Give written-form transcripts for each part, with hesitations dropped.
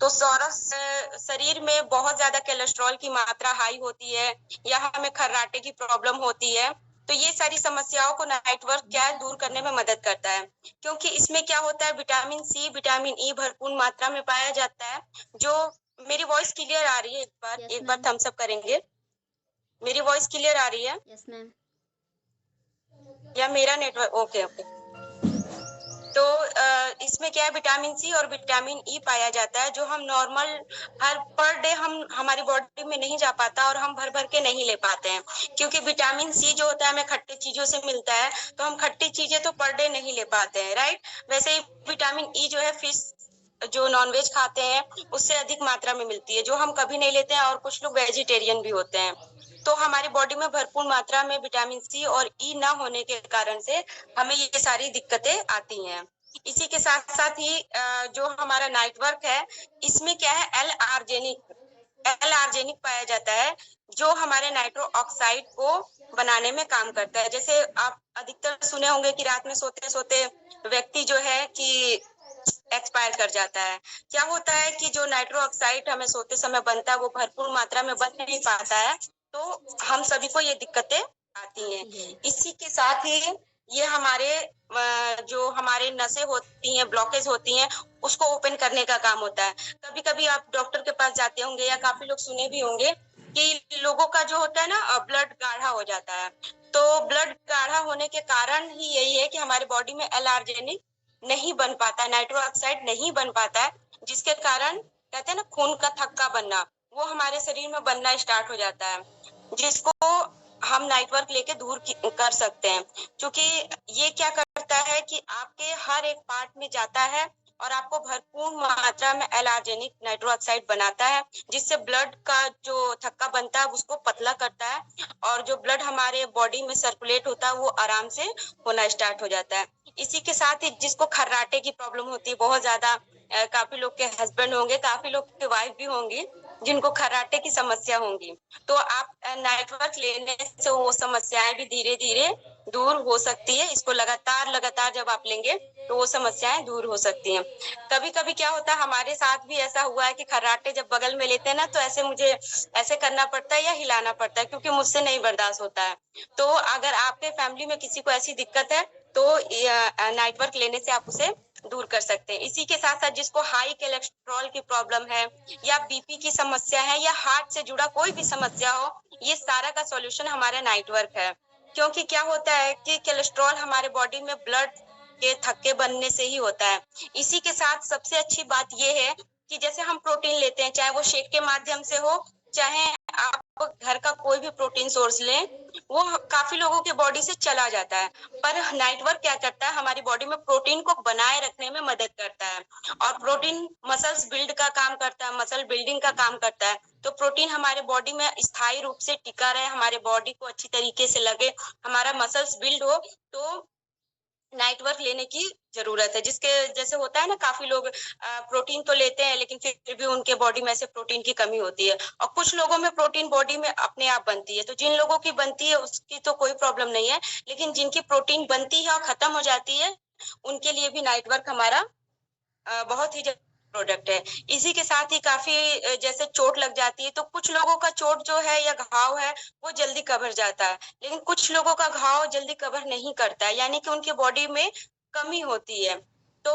तो सौरभ शरीर में बहुत ज्यादा कोलेस्ट्रॉल की मात्रा हाई होती है या हमें खर्राटे की प्रॉब्लम होती है। तो ये सारी समस्याओं को नाइट वर्क क्या है दूर करने में मदद करता है, क्योंकि इसमें क्या होता है विटामिन सी विटामिन ई भरपूर मात्रा में पाया जाता है। जो मेरी वॉइस क्लियर आ रही है? एक बार थम्स अप करेंगे। मेरी वॉइस क्लियर आ रही है? Yes ma'am. या मेरा नेटवर्क? Okay okay. तो इसमें क्या है विटामिन सी और विटामिन ई पाया जाता है, जो हम नॉर्मल हर पर डे हम हमारी बॉडी में नहीं जा पाता और हम भर भर के नहीं ले पाते हैं, क्योंकि विटामिन सी जो होता है हमें खट्टी चीजों से मिलता है, तो हम खट्टी चीजें तो पर डे नहीं ले पाते हैं, राइट। वैसे ही विटामिन ई जो है फिश जो नॉनवेज खाते हैं उससे अधिक मात्रा में मिलती है, जो हम कभी नहीं लेते हैं, और कुछ लोग वेजिटेरियन भी होते हैं। तो हमारी बॉडी में भरपूर मात्रा में विटामिन सी और ई ना होने के कारण से हमें ये सारी दिक्कतें आती हैं। इसी के साथ साथ ही जो हमारा नाइट वर्क है इसमें क्या है एल आर्जेनिक पाया जाता है, जो हमारे नाइट्रो ऑक्साइड को बनाने में काम करता है। जैसे आप अधिकतर सुने होंगे कि रात में सोते सोते व्यक्ति जो है कि एक्सपायर कर जाता है। क्या होता है कि जो नाइट्रो ऑक्साइड हमें सोते समय बनता है वो भरपूर मात्रा में बन नहीं पाता है, तो हम सभी को ये दिक्कतें आती हैं। इसी के साथ ही ये हमारे जो हमारे नसें होती हैं ब्लॉकेज होती हैं उसको ओपन करने का काम होता है। कभी कभी आप डॉक्टर के पास जाते होंगे या काफी लोग सुने भी होंगे कि लोगों का जो होता है ना ब्लड गाढ़ा हो जाता है। तो ब्लड गाढ़ा होने के कारण ही यही है कि हमारे बॉडी में एल आर्जेनिक नहीं बन पाता है, नाइट्रो ऑक्साइड नहीं बन पाता है, जिसके कारण कहते हैं ना खून का थक्का बनना, वो हमारे शरीर में बनना स्टार्ट हो जाता है, जिसको हम नाइट वर्क लेके दूर कर सकते हैं। क्योंकि ये क्या करता है कि आपके हर एक पार्ट में जाता है और आपको भरपूर मात्रा में एल आर्जेनिक नाइट्रो ऑक्साइड बनाता है, जिससे ब्लड का जो थक्का बनता है उसको पतला करता है, और जो ब्लड हमारे बॉडी में सर्कुलेट होता है वो आराम से होना स्टार्ट हो जाता है। इसी के साथ ही जिसको खर्राटे की प्रॉब्लम होती है बहुत ज्यादा, काफी लोग के हस्बैंड होंगे, काफी लोग के वाइफ भी होंगी जिनको खर्राटे की समस्या होंगी, तो आप नाइट वर्क लेने से वो समस्याएं भी धीरे धीरे दूर हो सकती है। इसको लगातार जब आप लेंगे तो वो समस्याएं दूर हो सकती हैं। कभी कभी क्या होता है हमारे साथ भी ऐसा हुआ है कि खर्राटे जब बगल में लेते हैं ना तो ऐसे मुझे ऐसे करना पड़ता है या हिलाना पड़ता है, क्योंकि मुझसे नहीं बर्दाश्त होता है। तो अगर आपके फैमिली में किसी को ऐसी दिक्कत है तो नाइट वर्क लेने से आप उसे दूर कर सकते हैं। इसी के साथ साथ जिसको हाई कोलेस्ट्रॉल की प्रॉब्लम है या बीपी की समस्या है या हार्ट से जुड़ा कोई भी समस्या हो, ये सारा का सॉल्यूशन हमारा नाइट वर्क है। क्योंकि क्या होता है कि कोलेस्ट्रॉल हमारे बॉडी में ब्लड के थक्के बनने से ही होता है। इसी के साथ सबसे अच्छी बात ये है कि जैसे हम प्रोटीन लेते हैं, चाहे वो शेक के माध्यम से हो, चाहे आप घर का कोई भी प्रोटीन सोर्स लें, वो काफी लोगों के बॉडी से चला जाता है। पर नाइट वर्क क्या करता है हमारी बॉडी में प्रोटीन को बनाए रखने में मदद करता है, और प्रोटीन मसल्स बिल्ड का काम करता है, मसल बिल्डिंग का काम करता है। तो प्रोटीन हमारे बॉडी में स्थायी रूप से टिका रहे, हमारे बॉडी को अच्छी तरीके से लगे, हमारा मसल्स बिल्ड हो, तो नाइट वर्क लेने की जरूरत है। जिसके जैसे होता है ना काफी लोग प्रोटीन तो लेते हैं लेकिन फिर भी उनके बॉडी में ऐसे प्रोटीन की कमी होती है, और कुछ लोगों में प्रोटीन बॉडी में अपने आप बनती है। तो जिन लोगों की बनती है उसकी तो कोई प्रॉब्लम नहीं है, लेकिन जिनकी प्रोटीन बनती है और खत्म हो जाती है उनके लिए भी नाइट वर्क हमारा बहुत ही प्रोडक्ट है। इसी के साथ ही काफी जैसे चोट लग जाती है, तो कुछ लोगों का चोट जो है या घाव है वो जल्दी कवर जाता है, लेकिन कुछ लोगों का घाव जल्दी कवर नहीं करता है, यानी कि उनके बॉडी में कमी होती है। तो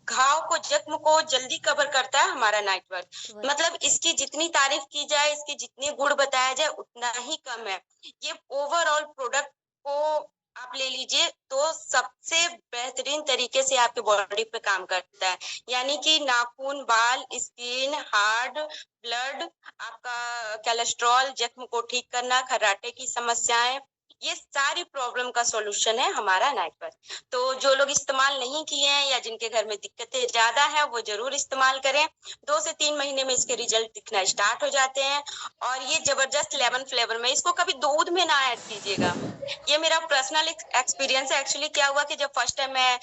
घाव को जख्म को जल्दी कवर करता है हमारा नाइट वर्क। मतलब इसकी जितनी तारीफ की जाए, इसके जितने गुण बताया जाए उतना ही कम है। ये ओवरऑल प्रोडक्ट को आप ले लीजिए तो सबसे बेहतरीन तरीके से आपके बॉडी पे काम करता है, यानी कि नाखून, बाल, स्किन, हार्ट, ब्लड, आपका कोलेस्ट्रॉल, जख्म को ठीक करना, खर्राटे की समस्याएं, ये सारी प्रॉब्लम का सॉल्यूशन है हमारा नाइट वर्क। तो जो लोग इस्तेमाल नहीं किए हैं या जिनके घर में दिक्कतें ज्यादा है वो जरूर इस्तेमाल करें। 2 से 3 महीने में इसके रिजल्ट दिखना स्टार्ट हो जाते हैं, और ये जबरदस्त लेमन फ्लेवर में, इसको कभी दूध में ना ऐड कीजिएगा। ये मेरा पर्सनल एक्सपीरियंस है। एक्चुअली क्या हुआ कि जब फर्स्ट टाइम मैं